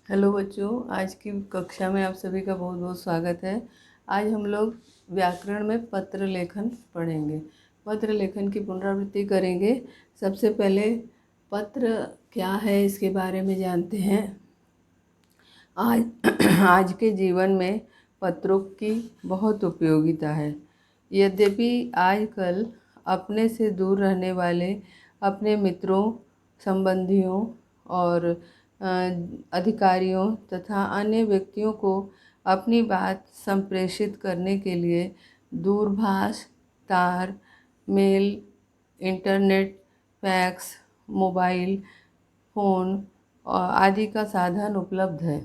Hello बच्चों, आज की कक्षा में आप सभी का बहुत बहुत स्वागत है। आज हम लोग व्याकरण में पत्र लेखन पढ़ेंगे। पत्र लेखन की पुनरावृत्ति करेंगे। सबसे पहले पत्र क्या है इसके बारे में जानते हैं। आज आज के जीवन में पत्रों की बहुत उपयोगिता है। यद्यपि आजकल अपने से दूर रहने वाले अपने मित्रों, संबंधियों और अधिकारियों तथा अन्य व्यक्तियों को अपनी बात संप्रेषित करने के लिए दूरभाष, तार, mail, internet, fax, mobile phone आदि का साधन उपलब्ध है,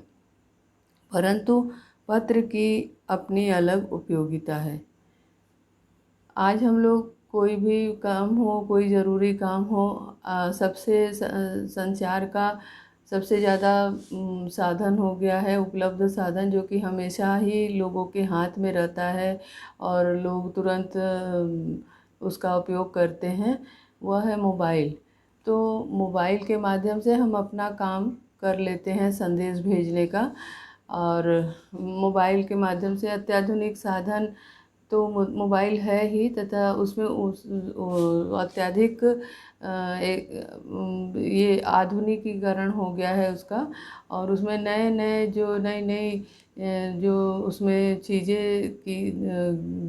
परंतु पत्र की अपनी अलग उपयोगिता है। आज हम लोग कोई भी काम हो, कोई ज़रूरी काम हो, सबसे संचार का सबसे ज़्यादा साधन हो गया है, उपलब्ध साधन, जो कि हमेशा ही लोगों के हाथ में रहता है और लोग तुरंत उसका उपयोग करते हैं, वह है मोबाइल। तो मोबाइल के माध्यम से हम अपना काम कर लेते हैं, संदेश भेजने का। और मोबाइल के माध्यम से अत्याधुनिक साधन तो मोबाइल है ही, तथा उसमें अत्यधिक ये आधुनिकीकरण हो गया है उसका। और उसमें नए नए जो नई नई जो उसमें चीज़ें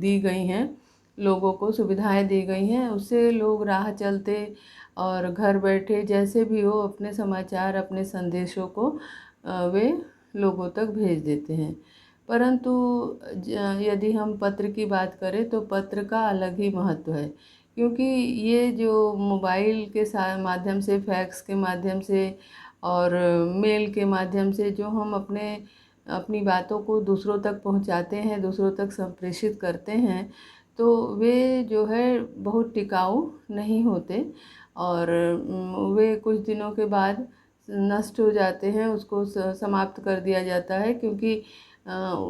दी गई हैं, लोगों को सुविधाएं दी गई हैं, उससे लोग राह चलते और घर बैठे जैसे भी हो अपने समाचार, अपने संदेशों को वे लोगों तक भेज देते हैं। परंतु यदि हम पत्र की बात करें तो पत्र का अलग ही महत्व है, क्योंकि ये जो मोबाइल के माध्यम से, फैक्स के माध्यम से और मेल के माध्यम से जो हम अपनी बातों को दूसरों तक पहुंचाते हैं, दूसरों तक संप्रेषित करते हैं, तो वे जो है बहुत टिकाऊ नहीं होते और वे कुछ दिनों के बाद नष्ट हो जाते हैं, उसको समाप्त कर दिया जाता है, क्योंकि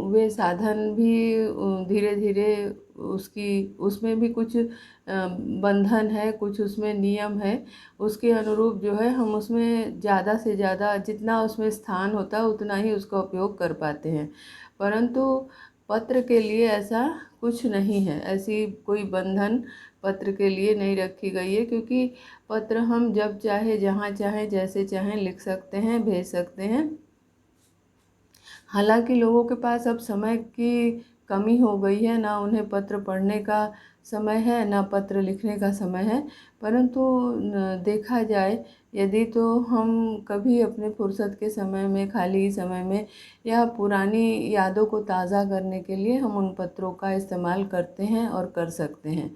वे साधन भी धीरे धीरे उसमें भी कुछ बंधन है, कुछ उसमें नियम है, उसके अनुरूप जो है हम उसमें ज़्यादा से ज़्यादा जितना उसमें स्थान होता है उतना ही उसका उपयोग कर पाते हैं। परंतु पत्र के लिए ऐसा कुछ नहीं है, ऐसी कोई बंधन पत्र के लिए नहीं रखी गई है, क्योंकि पत्र हम जब चाहे, जहाँ चाहे, जैसे चाहें लिख सकते हैं, भेज सकते हैं। हालांकि लोगों के पास अब समय की कमी हो गई है, ना उन्हें पत्र पढ़ने का समय है, ना पत्र लिखने का समय है। परंतु देखा जाए, यदि तो हम कभी अपने फुर्सत के समय में, खाली समय में या पुरानी यादों को ताज़ा करने के लिए हम उन पत्रों का इस्तेमाल करते हैं और कर सकते हैं,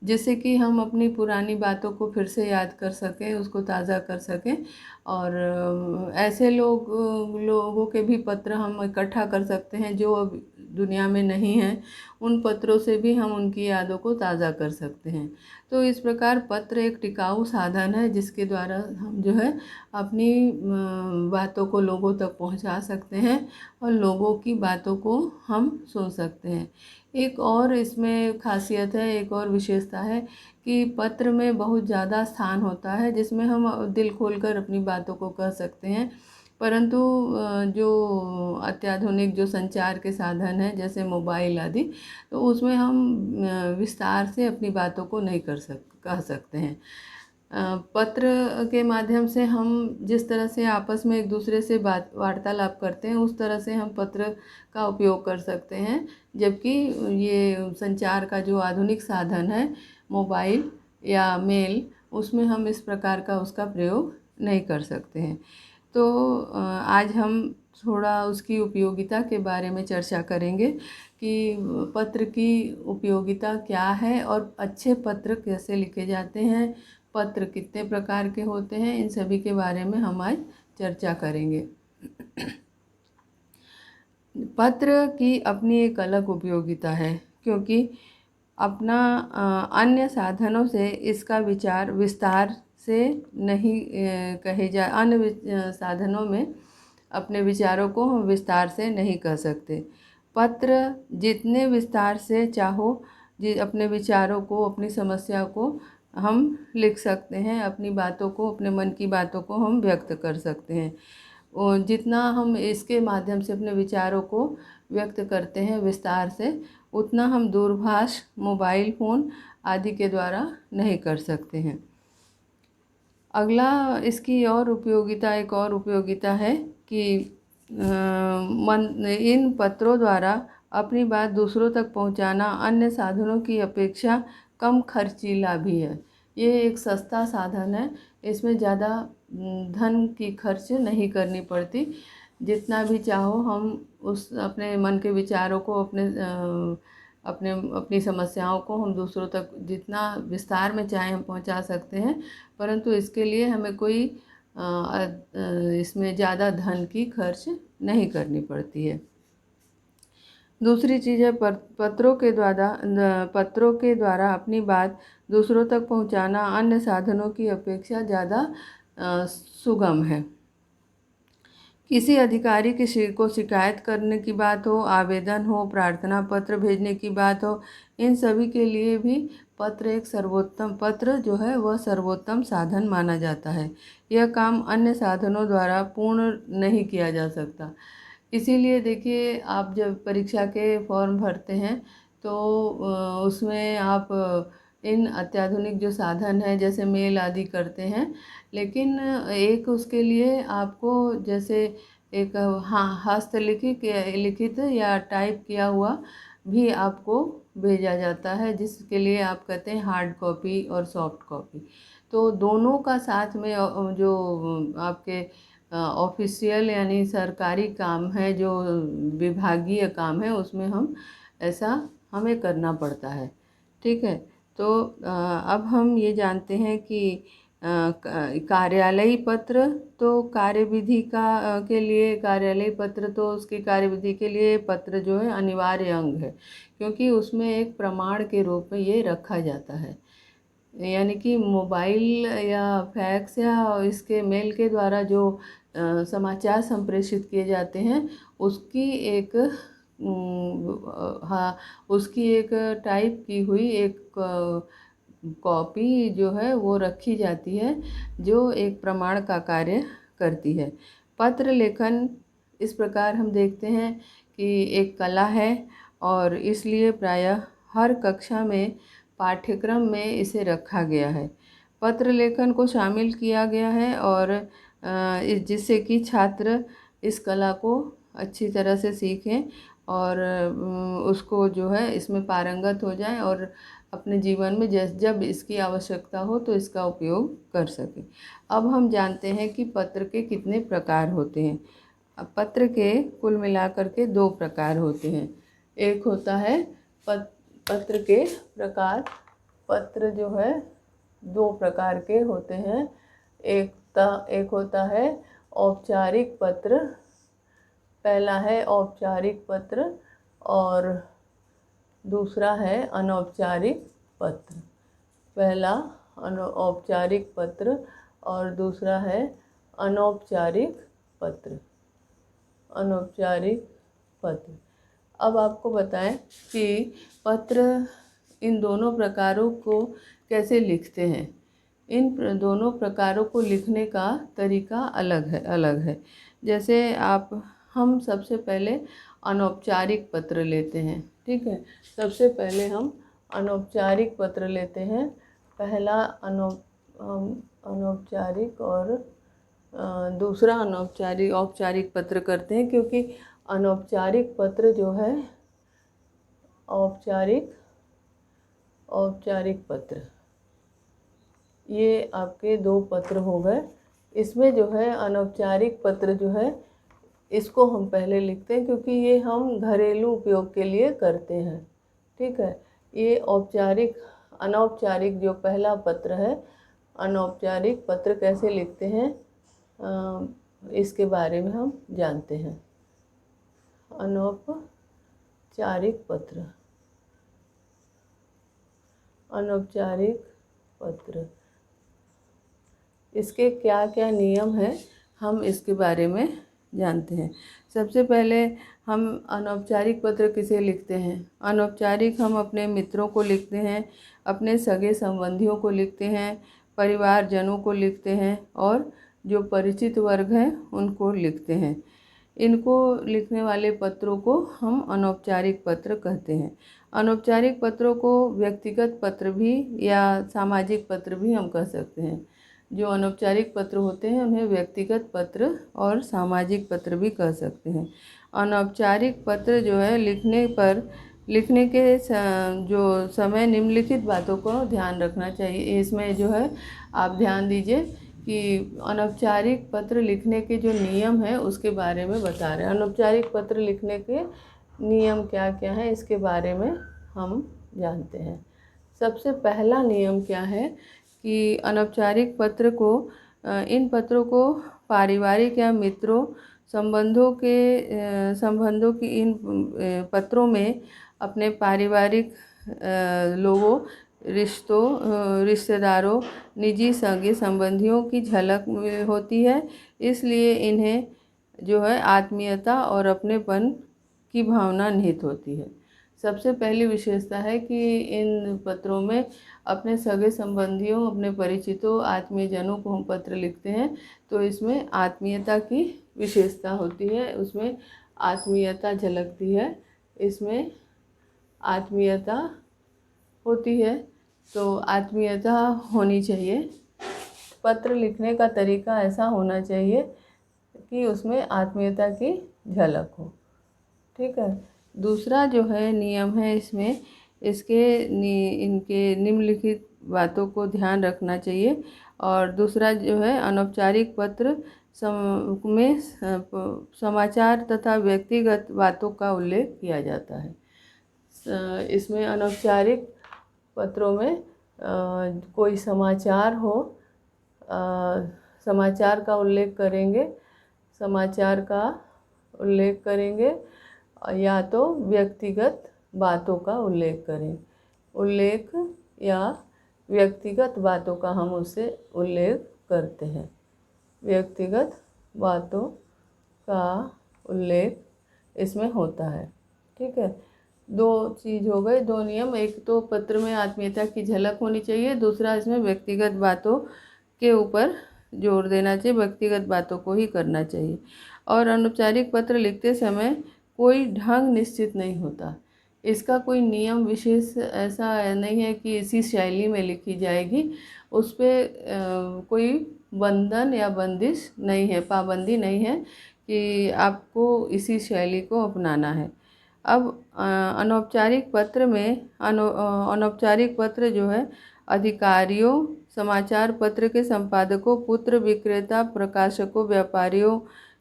जिससे कि हम अपनी पुरानी बातों को फिर से याद कर सकें, उसको ताज़ा कर सकें। और ऐसे लोगों के भी पत्र हम इकट्ठा कर सकते हैं जो अब दुनिया में नहीं हैं, उन पत्रों से भी हम उनकी यादों को ताज़ा कर सकते हैं। तो इस प्रकार पत्र एक टिकाऊ साधन है, जिसके द्वारा हम जो है अपनी बातों को लोगों तक पहुंचा सकते हैं और लोगों की बातों को हम सुन सकते हैं। एक और इसमें खासियत है, एक और विशेषता है कि पत्र में बहुत ज़्यादा स्थान होता है, जिसमें हम दिल खोलकर अपनी बातों को कह सकते हैं। परंतु जो अत्याधुनिक जो संचार के साधन हैं, जैसे मोबाइल आदि, तो उसमें हम विस्तार से अपनी बातों को नहीं कह सकते हैं। पत्र के माध्यम से हम जिस तरह से आपस में एक दूसरे से बात वार्तालाप करते हैं, उस तरह से हम पत्र का उपयोग कर सकते हैं। जबकि ये संचार का जो आधुनिक साधन है, मोबाइल या मेल, उसमें हम इस प्रकार का उसका प्रयोग नहीं कर सकते हैं। तो आज हम थोड़ा उसकी उपयोगिता के बारे में चर्चा करेंगे कि पत्र की उपयोगिता क्या है और अच्छे पत्र कैसे लिखे जाते हैं, पत्र कितने प्रकार के होते हैं, इन सभी के बारे में हम आज चर्चा करेंगे। पत्र की अपनी एक अलग उपयोगिता है, क्योंकि अपना अन्य साधनों से इसका विचार विस्तार से नहीं कहे जा अन्य साधनों में अपने विचारों को हम विस्तार से नहीं कह सकते। पत्र जितने विस्तार से चाहो अपने विचारों को, अपनी समस्या को हम लिख सकते हैं, अपनी बातों को, अपने मन की बातों को हम व्यक्त कर सकते हैं। जितना हम इसके माध्यम से अपने विचारों को व्यक्त करते हैं विस्तार से, उतना हम दूरभाष, मोबाइल फ़ोन आदि के द्वारा नहीं कर सकते हैं। अगला इसकी एक और उपयोगिता है कि इन पत्रों द्वारा अपनी बात दूसरों तक पहुंचाना अन्य साधनों की अपेक्षा कम खर्चीला भी है। ये एक सस्ता साधन है, इसमें ज़्यादा धन की खर्च नहीं करनी पड़ती। जितना भी चाहो हम उस अपने मन के विचारों को, अपनी समस्याओं को हम दूसरों तक जितना विस्तार में चाहे हम पहुंचा सकते हैं, परंतु इसके लिए हमें कोई इसमें ज़्यादा धन की खर्च नहीं करनी पड़ती है। दूसरी चीज़ है पत्रों के द्वारा अपनी बात दूसरों तक पहुंचाना अन्य साधनों की अपेक्षा ज़्यादा सुगम है। किसी अधिकारी को शिकायत करने की बात हो, आवेदन हो, प्रार्थना पत्र भेजने की बात हो, इन सभी के लिए भी पत्र जो है वह सर्वोत्तम साधन माना जाता है। यह काम अन्य साधनों द्वारा पूर्ण नहीं किया जा सकता। इसीलिए देखिए, आप जब परीक्षा के फॉर्म भरते हैं तो उसमें आप इन अत्याधुनिक जो साधन हैं जैसे मेल आदि करते हैं, लेकिन एक उसके लिए आपको जैसे एक लिखित या टाइप किया हुआ भी आपको भेजा जाता है, जिसके लिए आप कहते हैं हार्ड कॉपी और सॉफ्ट कॉपी। तो दोनों का साथ में जो आपके ऑफिशियल यानी सरकारी काम है, जो विभागीय काम है, उसमें ऐसा हमें करना पड़ता है। ठीक है, तो अब हम ये जानते हैं कि कार्यालयी पत्र तो कार्यविधि के लिए कार्यालयी पत्र तो उसकी कार्यविधि के लिए पत्र जो है अनिवार्य अंग है, क्योंकि उसमें एक प्रमाण के रूप में ये रखा जाता है। यानी कि मोबाइल या फैक्स या इसके मेल के द्वारा जो समाचार संप्रेषित किए जाते हैं, उसकी एक टाइप की हुई एक कॉपी जो है वो रखी जाती है, जो एक प्रमाण का कार्य करती है। पत्र लेखन इस प्रकार हम देखते हैं कि एक कला है, और इसलिए प्रायः हर कक्षा में पाठ्यक्रम में इसे रखा गया है। पत्र लेखन को शामिल किया गया है, और जिससे कि छात्र इस कला को अच्छी तरह से सीखें और उसको जो है इसमें पारंगत हो जाएं, और अपने जीवन में जब इसकी आवश्यकता हो तो इसका उपयोग कर सकें। अब हम जानते हैं कि पत्र के कितने प्रकार होते हैं। पत्र के कुल मिलाकर के 2 प्रकार होते हैं। एक होता है पत्र के प्रकार। पत्र जो है 2 प्रकार के होते हैं। एक होता है औपचारिक पत्र। पहला है औपचारिक पत्र और दूसरा है अनौपचारिक पत्र। पहला औपचारिक पत्र और दूसरा है अनौपचारिक पत्र। अनौपचारिक पत्र। अब आपको बताएं कि पत्र इन दोनों प्रकारों को कैसे लिखते हैं। इन दोनों प्रकारों को लिखने का तरीका अलग है। जैसे हम सबसे पहले अनौपचारिक पत्र लेते हैं। ठीक है, सबसे पहले हम अनौपचारिक पत्र लेते हैं। पहला अनौपचारिक और दूसरा औपचारिक पत्र करते हैं, क्योंकि अनौपचारिक पत्र जो है औपचारिक पत्र, ये आपके 2 पत्र हो गए। इसमें जो है अनौपचारिक पत्र जो है इसको हम पहले लिखते हैं, क्योंकि ये हम घरेलू उपयोग के लिए करते हैं। ठीक है, ये अनौपचारिक जो पहला पत्र है, अनौपचारिक पत्र कैसे लिखते हैं इसके बारे में हम जानते हैं। अनौपचारिक पत्र। अनौपचारिक पत्र, इसके क्या क्या नियम हैं हम इसके बारे में जानते हैं। सबसे पहले हम अनौपचारिक पत्र किसे लिखते हैं। अनौपचारिक हम अपने मित्रों को लिखते हैं, अपने सगे संबंधियों को लिखते हैं, परिवारजनों को लिखते हैं और जो परिचित वर्ग हैं उनको लिखते हैं। इनको लिखने वाले पत्रों को हम अनौपचारिक पत्र कहते हैं। अनौपचारिक पत्रों को व्यक्तिगत पत्र भी या सामाजिक पत्र भी हम कह सकते हैं। जो अनौपचारिक पत्र होते हैं उन्हें व्यक्तिगत पत्र और सामाजिक पत्र भी कह सकते हैं। अनौपचारिक पत्र जो है लिखने के जो समय निम्नलिखित बातों को ध्यान रखना चाहिए। इसमें जो है आप ध्यान दीजिए कि अनौपचारिक पत्र लिखने के जो नियम है उसके बारे में बता रहे हैं। अनौपचारिक पत्र लिखने के नियम क्या क्या हैं इसके बारे में हम जानते हैं। सबसे पहला नियम क्या है कि अनौपचारिक पत्र को इन पत्रों को पारिवारिक या मित्रों संबंधों की इन पत्रों में अपने पारिवारिक लोगों, रिश्तेदारों, निजी सगे संबंधियों की झलक होती है। इसलिए इन्हें जो है आत्मीयता और अपनेपन की भावना निहित होती है। सबसे पहली विशेषता है कि इन पत्रों में अपने सगे संबंधियों, अपने परिचितों, आत्मीयजनों को हम पत्र लिखते हैं तो इसमें आत्मीयता की विशेषता होती है, उसमें आत्मीयता झलकती है, इसमें आत्मीयता होती है। तो आत्मीयता होनी चाहिए। पत्र लिखने का तरीका ऐसा होना चाहिए कि उसमें आत्मीयता की झलक हो। ठीक है। दूसरा जो है नियम है इसमें इनके निम्नलिखित बातों को ध्यान रखना चाहिए। और दूसरा जो है अनौपचारिक पत्र में समाचार तथा व्यक्तिगत बातों का उल्लेख किया जाता है। इसमें अनौपचारिक पत्रों में कोई समाचार हो, समाचार का उल्लेख करेंगे या तो व्यक्तिगत बातों का उल्लेख करें। उल्लेख या व्यक्तिगत बातों का हम उससे उल्लेख करते हैं। व्यक्तिगत बातों का उल्लेख इसमें होता है। ठीक है। दो चीज़ हो गए, दो नियम। एक तो पत्र में आत्मीयता की झलक होनी चाहिए, दूसरा इसमें व्यक्तिगत बातों के ऊपर जोर देना चाहिए, व्यक्तिगत बातों को ही करना चाहिए। और अनौपचारिक पत्र लिखते समय कोई ढंग निश्चित नहीं होता। इसका कोई नियम विशेष ऐसा नहीं है कि इसी शैली में लिखी जाएगी, उस पर कोई बंधन या बंदिश नहीं है, पाबंदी नहीं है कि आपको इसी शैली को अपनाना है। अब अनौपचारिक पत्र जो है अधिकारियों, समाचार पत्र के संपादकों, पुत्र विक्रेता, प्रकाशकों, व्यापारियों,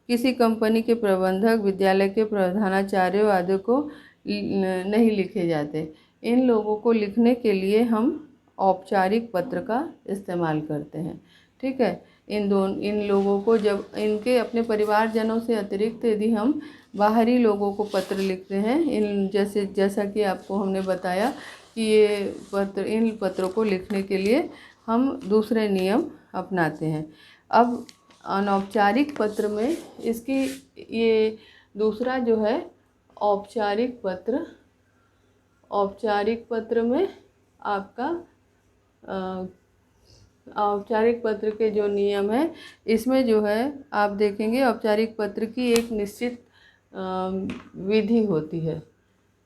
किसी कंपनी के प्रबंधक, विद्यालय के प्रधानाचार्यों आदि को नहीं लिखे जाते। इन लोगों को लिखने के लिए हम औपचारिक पत्र का इस्तेमाल करते हैं। ठीक है। इन लोगों को जब इनके अपने परिवारजनों से अतिरिक्त यदि हम बाहरी लोगों को पत्र लिखते हैं, जैसा कि आपको हमने बताया कि इन पत्रों को लिखने के लिए हम दूसरे नियम अपनाते हैं। अब अनौपचारिक पत्र में ये दूसरा जो है औपचारिक पत्र में आपका औपचारिक पत्र के जो नियम है इसमें जो है आप देखेंगे औपचारिक पत्र की एक निश्चित विधि होती है।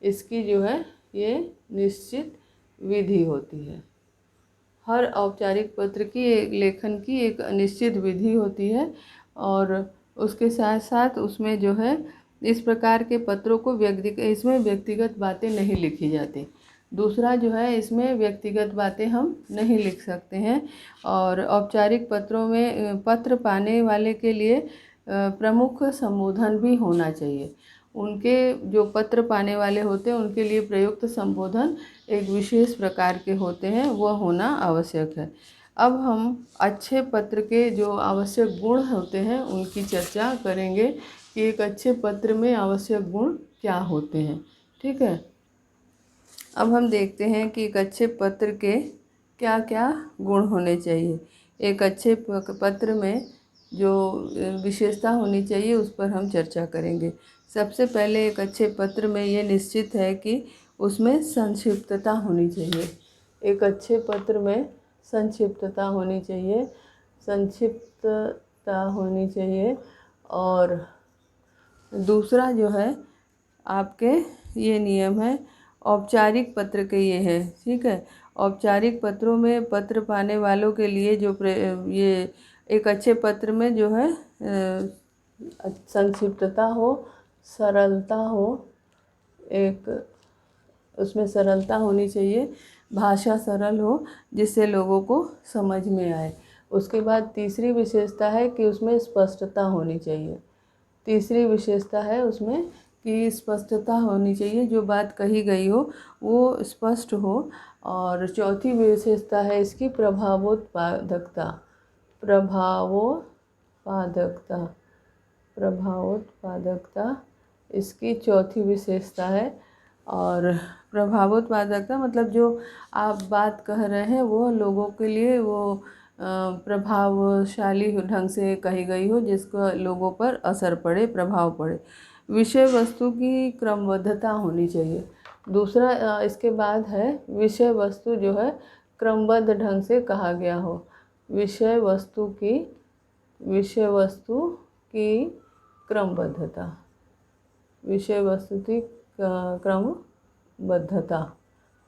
इसकी जो है ये निश्चित विधि होती है। हर औपचारिक पत्र की लेखन की एक निश्चित विधि होती है और उसके साथ साथ उसमें जो है इस प्रकार के पत्रों को इसमें व्यक्तिगत बातें नहीं लिखी जाती। दूसरा जो है इसमें व्यक्तिगत बातें हम नहीं लिख सकते हैं। और औपचारिक पत्रों में पत्र पाने वाले के लिए प्रमुख संबोधन भी होना चाहिए। उनके जो पत्र पाने वाले होते हैं उनके लिए प्रयुक्त संबोधन एक विशेष प्रकार के होते हैं, वह होना आवश्यक है। अब हम अच्छे पत्र के जो आवश्यक गुण होते हैं उनकी चर्चा करेंगे कि एक अच्छे पत्र में आवश्यक गुण क्या होते हैं। ठीक है। अब हम देखते हैं कि एक अच्छे पत्र के क्या क्या गुण होने चाहिए। एक अच्छे पत्र में जो विशेषता होनी चाहिए उस पर हम चर्चा करेंगे। सबसे पहले एक अच्छे पत्र में ये निश्चित है कि उसमें संक्षिप्तता होनी चाहिए। एक अच्छे पत्र में संक्षिप्तता होनी चाहिए। संक्षिप्त संक्षिप्तता होनी चाहिए। और दूसरा जो है आपके ये नियम है, औपचारिक पत्र के ये है, ठीक है। औपचारिक पत्रों में पत्र पाने वालों के लिए ये एक अच्छे पत्र में जो है संक्षिप्तता हो, सरलता हो, एक उसमें सरलता होनी चाहिए, भाषा सरल हो जिससे लोगों को समझ में आए। उसके बाद तीसरी विशेषता है कि उसमें स्पष्टता होनी चाहिए। तीसरी विशेषता है उसमें कि स्पष्टता होनी चाहिए, जो बात कही गई हो वो स्पष्ट हो। और चौथी विशेषता है इसकी प्रभावोत्पादकता। प्रभावोत्पादकता प्रभावोत्पादकता इसकी चौथी विशेषता है। और प्रभावोत्पादकता मतलब जो आप बात कह रहे हैं वो लोगों के लिए वो प्रभावशाली ढंग से कही गई हो, जिसका लोगों पर असर पड़े, प्रभाव पड़े। विषय वस्तु की क्रमबद्धता होनी चाहिए। दूसरा इसके बाद है विषय वस्तु जो है क्रमबद्ध ढंग से कहा गया हो। विषय वस्तु की क्रमबद्धता, विषय वस्तु की क्रमबद्धता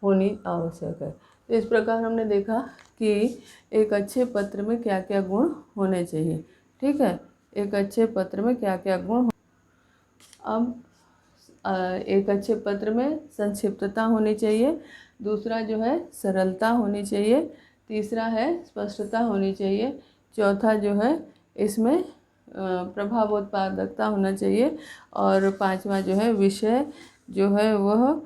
होनी आवश्यक है। तो इस प्रकार हमने देखा कि एक अच्छे पत्र में क्या क्या गुण होने चाहिए, ठीक है। एक अच्छे पत्र में क्या क्या गुण। अब एक अच्छे पत्र में संक्षिप्तता होनी चाहिए, दूसरा जो है सरलता होनी चाहिए, तीसरा है स्पष्टता होनी चाहिए, चौथा जो है इसमें प्रभावोत्पादकता होना चाहिए, और पांचवा जो है विषय जो है वह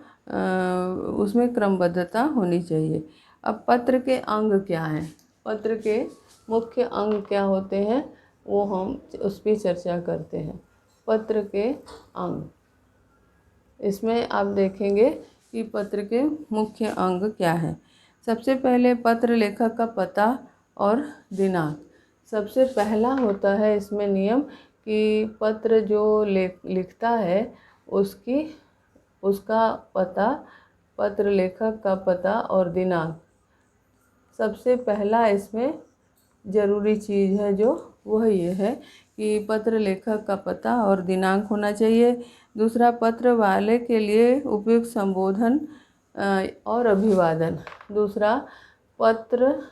उसमें क्रमबद्धता होनी चाहिए। अब पत्र के अंग क्या हैं, पत्र के मुख्य अंग क्या होते हैं, वो हम उस पर चर्चा करते हैं। पत्र के अंग, इसमें आप देखेंगे कि पत्र के मुख्य अंग क्या है। सबसे पहले पत्र लेखक का पता और दिनांक। सबसे पहला होता है इसमें नियम कि पत्र जो लिखता है उसका पता, पत्र लेखक का पता और दिनांक सबसे पहला इसमें ज़रूरी चीज़ है, जो वह ये है कि पत्र लेखक का पता और दिनांक होना चाहिए। दूसरा, पत्र वाले के लिए उपयुक्त संबोधन और अभिवादन। दूसरा, पत्र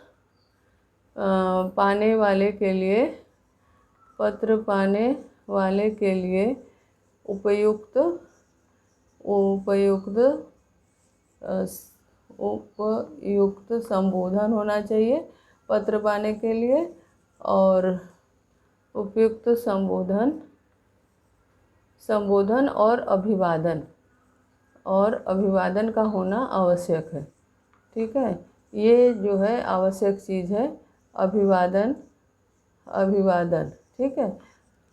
पाने वाले के लिए उपयुक्त संबोधन होना चाहिए पत्र पाने के लिए, और उपयुक्त संबोधन और अभिवादन का होना आवश्यक है, ठीक है। ये जो है आवश्यक चीज़ है, अभिवादन, ठीक है।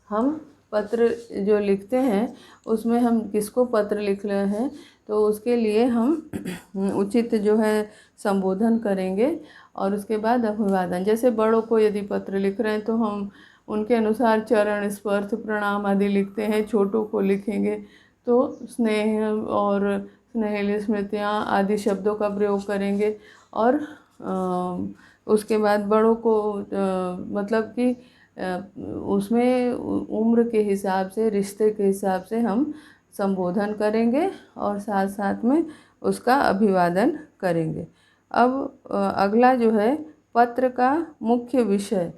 हम पत्र जो लिखते हैं उसमें हम किसको पत्र लिख रहे हैं, तो उसके लिए हम उचित जो है संबोधन करेंगे, और उसके बाद अभिवादन। जैसे बड़ों को यदि पत्र लिख रहे हैं तो हम उनके अनुसार चरण स्पर्श प्रणाम आदि लिखते हैं। छोटों को लिखेंगे तो स्नेह और स्नेहिल स्मृतियाँ आदि शब्दों का प्रयोग करेंगे। और उसके बाद बड़ों को मतलब कि उसमें उम्र के हिसाब से, रिश्ते के हिसाब से हम संबोधन करेंगे और साथ साथ में उसका अभिवादन करेंगे। अब अगला जो है पत्र का मुख्य विषय।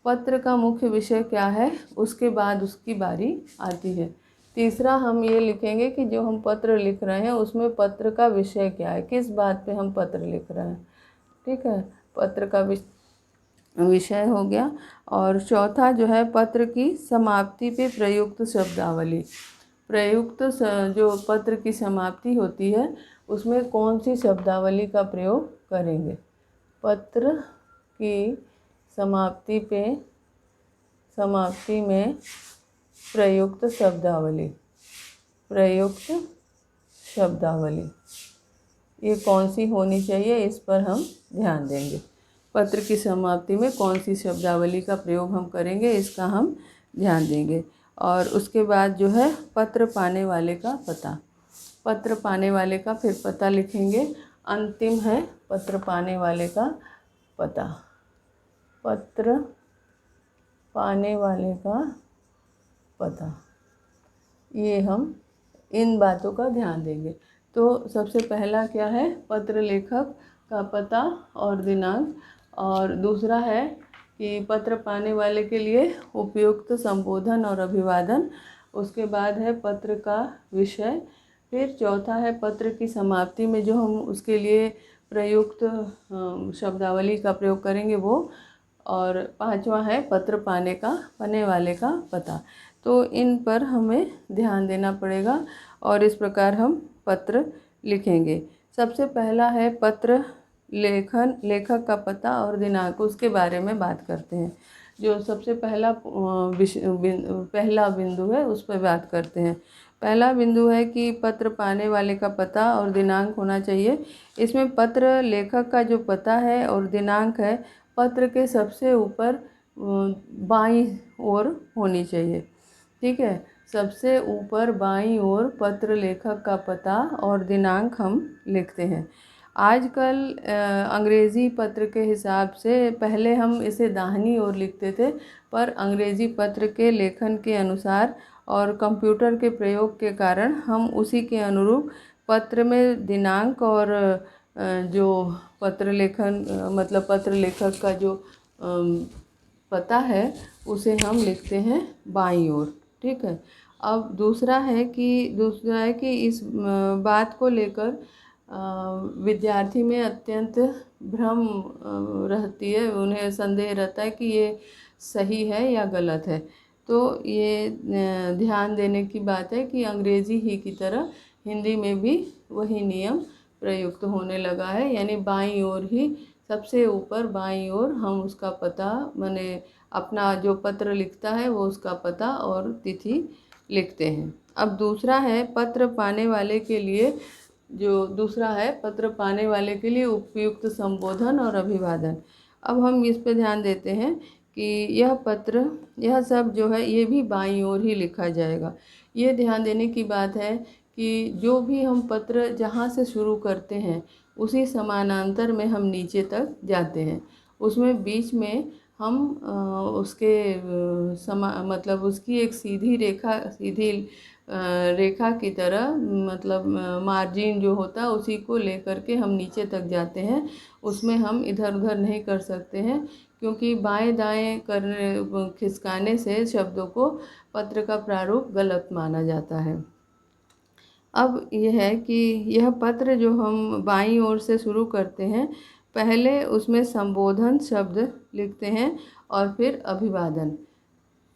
पत्र का मुख्य विषय क्या है, उसके बाद उसकी बारी आती है। तीसरा हम ये लिखेंगे कि जो हम पत्र लिख रहे हैं उसमें पत्र का विषय क्या है, किस बात पे हम पत्र लिख रहे हैं, ठीक है। पत्र का विषय हो गया। और चौथा जो है पत्र की समाप्ति पे प्रयुक्त शब्दावली। जो पत्र की समाप्ति होती है उसमें कौन सी शब्दावली का प्रयोग करेंगे। पत्र की समाप्ति में प्रयुक्त शब्दावली ये कौन सी होनी चाहिए, इस पर हम ध्यान देंगे। पत्र की समाप्ति में कौन सी शब्दावली का प्रयोग हम करेंगे, इसका हम ध्यान देंगे। और उसके बाद जो है पत्र पाने वाले का पता। पत्र पाने वाले का फिर पता लिखेंगे। अंतिम है पत्र पाने वाले का पता। पत्र पाने वाले का पता, ये हम इन बातों का ध्यान देंगे। तो सबसे पहला क्या है, पत्र लेखक का पता और दिनांक, और दूसरा है कि पत्र पाने वाले के लिए उपयुक्त संबोधन और अभिवादन, उसके बाद है पत्र का विषय, फिर चौथा है पत्र की समाप्ति में जो हम उसके लिए प्रयुक्त शब्दावली का प्रयोग करेंगे वो, और पांचवा है पत्र पाने वाले का पता। तो इन पर हमें ध्यान देना पड़ेगा और इस प्रकार हम पत्र लिखेंगे। सबसे पहला है पत्र लेखक का पता और दिनांक, उसके बारे में बात करते हैं। जो सबसे पहला बिंदु है उस पर बात करते हैं। पहला बिंदु है कि पत्र पाने वाले का पता और दिनांक होना चाहिए। इसमें पत्र लेखक का जो पता है और दिनांक है, पत्र के सबसे ऊपर बाईं ओर होनी चाहिए। ठीक है, सबसे ऊपर बाईं ओर पत्र लेखक का पता और दिनांक हम लिखते हैं। आजकल अंग्रेज़ी पत्र के हिसाब से पहले हम इसे दाहिनी ओर लिखते थे, पर अंग्रेज़ी पत्र के लेखन के अनुसार और कंप्यूटर के प्रयोग के कारण हम उसी के अनुरूप पत्र में दिनांक और जो पत्र लेखक का जो पता है उसे हम लिखते हैं बाईं ओर। ठीक है। अब दूसरा है कि इस बात को लेकर विद्यार्थी में अत्यंत भ्रम रहती है, उन्हें संदेह रहता है कि ये सही है या गलत है। तो ये ध्यान देने की बात है कि अंग्रेज़ी ही की तरह हिंदी में भी वही नियम प्रयुक्त होने लगा है, यानी बाईं ओर ही, सबसे ऊपर बाईं ओर हम उसका पता, माने अपना जो पत्र लिखता है वो उसका पता और तिथि लिखते हैं। अब दूसरा है पत्र पाने वाले के लिए उपयुक्त संबोधन और अभिवादन। अब हम इस पे ध्यान देते हैं कि यह सब जो है ये भी बाईं ओर ही लिखा जाएगा। ये ध्यान देने की बात है कि जो भी हम पत्र जहाँ से शुरू करते हैं उसी समानांतर में हम नीचे तक जाते हैं। उसमें बीच में हम उसकी एक सीधी रेखा की तरह, मतलब मार्जिन जो होता है उसी को लेकर के हम नीचे तक जाते हैं। उसमें हम इधर उधर नहीं कर सकते हैं, क्योंकि बाएं दाएं खिसकाने से शब्दों को पत्र का प्रारूप गलत माना जाता है। अब यह है कि यह पत्र जो हम बाईं ओर से शुरू करते हैं, पहले उसमें संबोधन शब्द लिखते हैं और फिर अभिवादन।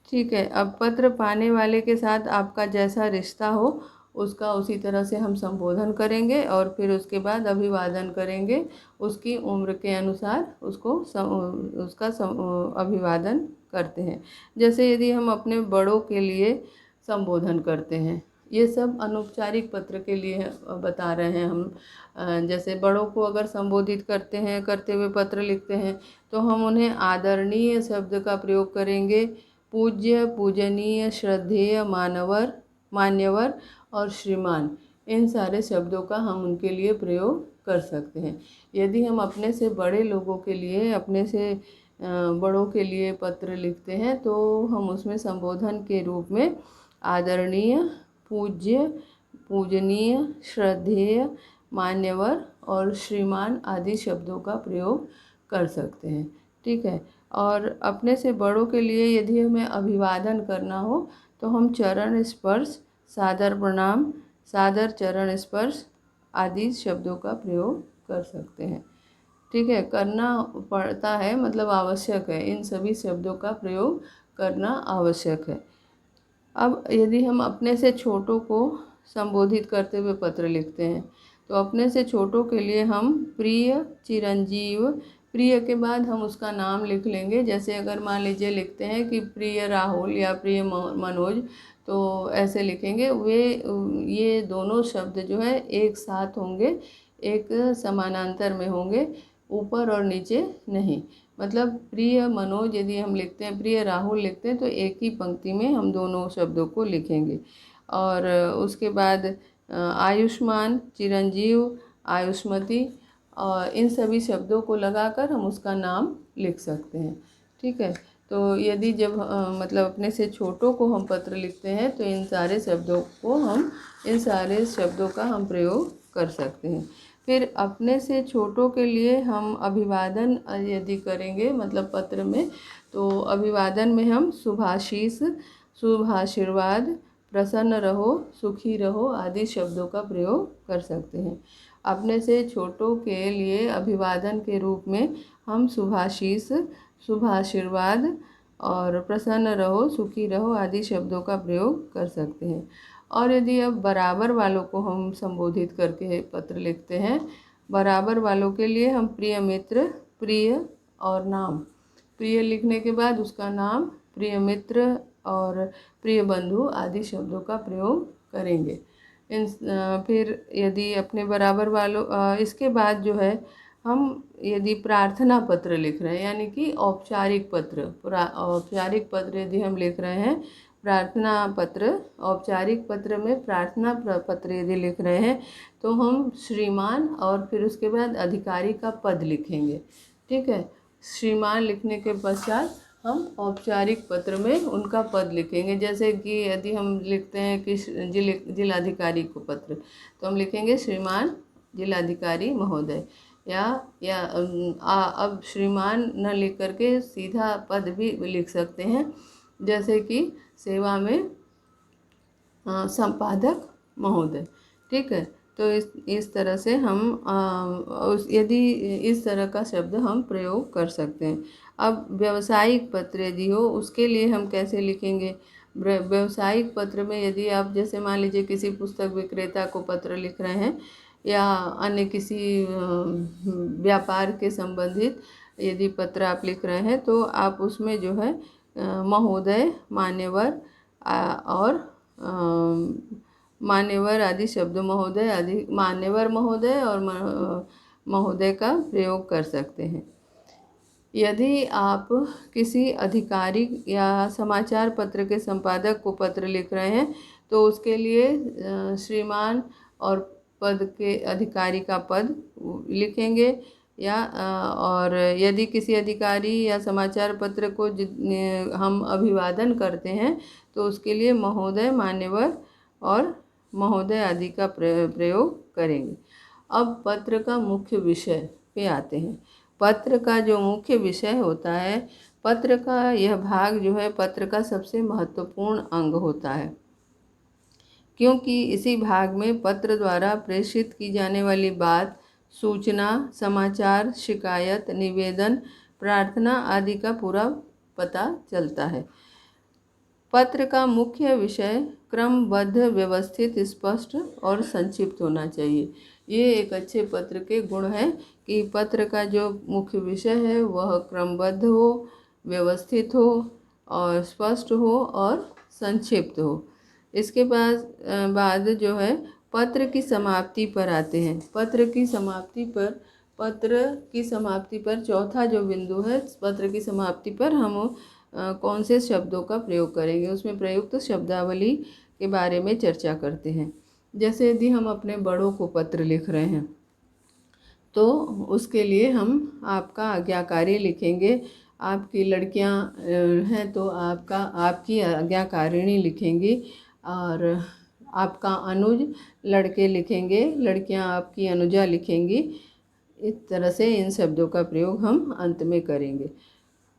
ठीक है। अब पत्र पाने वाले के साथ आपका जैसा रिश्ता हो उसका उसी तरह से हम संबोधन करेंगे और फिर उसके बाद अभिवादन करेंगे। उसकी उम्र के अनुसार उसका अभिवादन करते हैं। जैसे यदि हम अपने बड़ों के लिए संबोधन करते हैं, ये सब अनौपचारिक पत्र के लिए बता रहे हैं हम। जैसे बड़ों को अगर संबोधित करते हुए पत्र लिखते हैं तो हम उन्हें आदरणीय शब्द का प्रयोग करेंगे। पूज्य, पूजनीय, श्रद्धेय, मान्यवर और श्रीमान, इन सारे शब्दों का हम उनके लिए प्रयोग कर सकते हैं। यदि हम अपने से बड़ों के लिए पत्र लिखते हैं तो हम उसमें संबोधन के रूप में आदरणीय, पूज्य, पूजनीय, श्रद्धेय, मान्यवर और श्रीमान आदि शब्दों का प्रयोग कर सकते हैं। ठीक है। और अपने से बड़ों के लिए यदि हमें अभिवादन करना हो तो हम चरण स्पर्श, सादर प्रणाम, सादर चरण स्पर्श आदि शब्दों का प्रयोग कर सकते हैं। ठीक है, करना पड़ता है, मतलब आवश्यक है, इन सभी शब्दों का प्रयोग करना आवश्यक है। अब यदि हम अपने से छोटों को संबोधित करते हुए पत्र लिखते हैं तो अपने से छोटों के लिए हम प्रिय, चिरंजीव, प्रिय के बाद हम उसका नाम लिख लेंगे। जैसे अगर मान लीजिए लिखते हैं कि प्रिय राहुल या प्रिय मनोज, तो ऐसे लिखेंगे। ये दोनों शब्द जो है एक साथ होंगे, एक समानांतर में होंगे, ऊपर और नीचे नहीं। मतलब प्रिय मनोज यदि हम लिखते हैं, प्रिय राहुल लिखते हैं तो एक ही पंक्ति में हम दोनों शब्दों को लिखेंगे। और उसके बाद आयुष्मान, चिरंजीव, आयुष्मती, और इन सभी शब्दों को लगाकर हम उसका नाम लिख सकते हैं। ठीक है। तो यदि जब मतलब अपने से छोटों को हम पत्र लिखते हैं तो इन सारे शब्दों का हम प्रयोग कर सकते हैं। फिर अपने से छोटों के लिए हम अभिवादन यदि करेंगे मतलब पत्र में, तो अभिवादन में हम शुभाशीष, शुभ आशीर्वाद, प्रसन्न रहो, सुखी रहो आदि शब्दों का प्रयोग कर सकते हैं। अपने से छोटों के लिए अभिवादन के रूप में हम शुभाशीष, शुभ आशीर्वाद और प्रसन्न रहो, सुखी रहो आदि शब्दों का प्रयोग कर सकते हैं। और यदि अब बराबर वालों को हम संबोधित करके पत्र लिखते हैं, बराबर वालों के लिए हम प्रिय मित्र, प्रिय और नाम, प्रिय लिखने के बाद उसका नाम, प्रिय मित्र और प्रिय बंधु आदि शब्दों का प्रयोग करेंगे। फिर यदि अपने बराबर वालों इसके बाद जो है हम यदि प्रार्थना पत्र लिख रहे हैं यानी कि औपचारिक पत्र यदि हम लिख रहे हैं, प्रार्थना पत्र, औपचारिक पत्र में प्रार्थना पत्र यदि लिख रहे हैं तो हम श्रीमान और फिर उसके बाद अधिकारी का पद लिखेंगे। ठीक है, श्रीमान लिखने के पश्चात हम औपचारिक पत्र में उनका पद लिखेंगे। जैसे कि यदि हम लिखते हैं कि जिलाधिकारी को पत्र, तो हम लिखेंगे श्रीमान जिलाधिकारी महोदय, या अब श्रीमान न लिख करके सीधा पद भी लिख सकते हैं, जैसे कि सेवा में संपादक महोदय। ठीक है, तो इस तरह से हम यदि इस तरह का शब्द हम प्रयोग कर सकते हैं। अब व्यावसायिक पत्र यदि हो उसके लिए हम कैसे लिखेंगे? व्यावसायिक पत्र में यदि आप जैसे मान लीजिए किसी पुस्तक विक्रेता को पत्र लिख रहे हैं या अन्य किसी व्यापार के संबंधित यदि पत्र आप लिख रहे हैं तो आप उसमें जो है महोदय, मान्यवर और मान्यवर आदि शब्द, महोदय आदि, मान्यवर महोदय और महोदय का प्रयोग कर सकते हैं। यदि आप किसी अधिकारी या समाचार पत्र के संपादक को पत्र लिख रहे हैं तो उसके लिए श्रीमान और पद के अधिकारी का पद लिखेंगे, या और यदि किसी अधिकारी या समाचार पत्र को हम अभिवादन करते हैं तो उसके लिए महोदय, मान्यवर और महोदय आदि का प्रयोग करेंगे। अब पत्र का मुख्य विषय पे आते हैं। पत्र का जो मुख्य विषय होता है, पत्र का यह भाग जो है पत्र का सबसे महत्वपूर्ण अंग होता है, क्योंकि इसी भाग में पत्र द्वारा प्रेषित की जाने वाली बात, सूचना, समाचार, शिकायत, निवेदन, प्रार्थना आदि का पूरा पता चलता है। पत्र का मुख्य विषय क्रमबद्ध, व्यवस्थित, स्पष्ट और संक्षिप्त होना चाहिए। ये एक अच्छे पत्र के गुण हैं कि पत्र का जो मुख्य विषय है वह क्रमबद्ध हो, व्यवस्थित हो और स्पष्ट हो और संक्षिप्त हो। इसके बाद जो है पत्र की समाप्ति पर आते हैं। पत्र की समाप्ति पर चौथा जो बिंदु है, पत्र की समाप्ति पर हम कौन से शब्दों का प्रयोग करेंगे, उसमें प्रयुक्त शब्दावली के बारे में चर्चा करते हैं। जैसे यदि हम अपने बड़ों को पत्र लिख रहे हैं तो उसके लिए हम आपका आज्ञाकारी लिखेंगे। आपकी लड़कियां हैं तो आपकी आज्ञाकारिणी लिखेंगी, और आपका अनुज लड़के लिखेंगे, लड़कियां आपकी अनुजा लिखेंगी। इस तरह से इन शब्दों का प्रयोग हम अंत में करेंगे।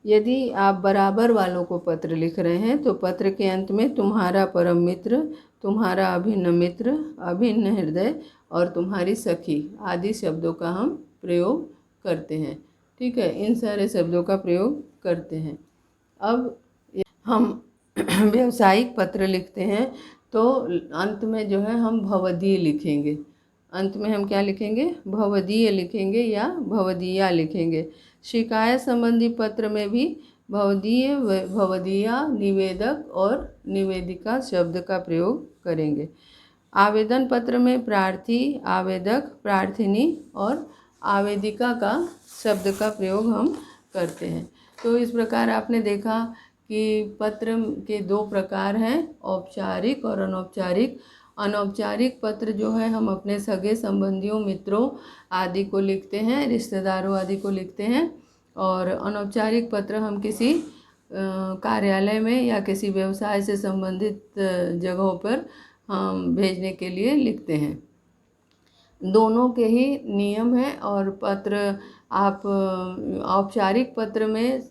यदि आप बराबर वालों को पत्र लिख रहे हैं तो पत्र के अंत में तुम्हारा परम मित्र, तुम्हारा अभिन्न मित्र, अभिन्न हृदय और तुम्हारी सखी आदि शब्दों का हम प्रयोग करते हैं। ठीक है, इन सारे शब्दों का प्रयोग करते हैं। अब हम व्यावसायिक पत्र लिखते हैं तो अंत में जो है हम भवदीय लिखेंगे। अंत में हम क्या लिखेंगे? भवदीय लिखेंगे या भवदीया लिखेंगे। शिकायत संबंधी पत्र में भी भवदीय, भवदीया, निवेदक और निवेदिका शब्द का प्रयोग करेंगे। आवेदन पत्र में प्रार्थी, आवेदक, प्रार्थिनी और आवेदिका का शब्द का प्रयोग हम करते हैं। तो इस प्रकार आपने देखा कि पत्र के दो प्रकार हैं, औपचारिक और अनौपचारिक। अनौपचारिक पत्र जो है हम अपने सगे संबंधियों, मित्रों आदि को लिखते हैं, रिश्तेदारों आदि को लिखते हैं। और अनौपचारिक पत्र हम किसी कार्यालय में या किसी व्यवसाय से संबंधित जगहों पर हम भेजने के लिए लिखते हैं। दोनों के ही नियम हैं। और पत्र आप औपचारिक पत्र में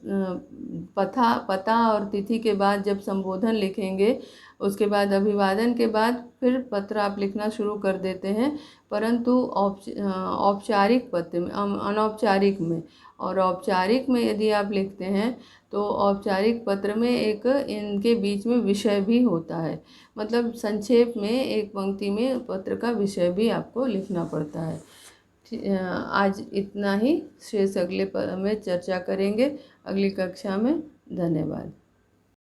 पता और तिथि के बाद जब संबोधन लिखेंगे, उसके बाद अभिवादन के बाद फिर पत्र आप लिखना शुरू कर देते हैं। परंतु औपचारिक पत्र में, अनौपचारिक में और औपचारिक में यदि आप लिखते हैं तो औपचारिक पत्र में एक इनके बीच में विषय भी होता है। मतलब संक्षेप में एक पंक्ति में पत्र का विषय भी आपको लिखना पड़ता है। आज इतना ही, शेष अगले में चर्चा करेंगे, अगली कक्षा में। धन्यवाद।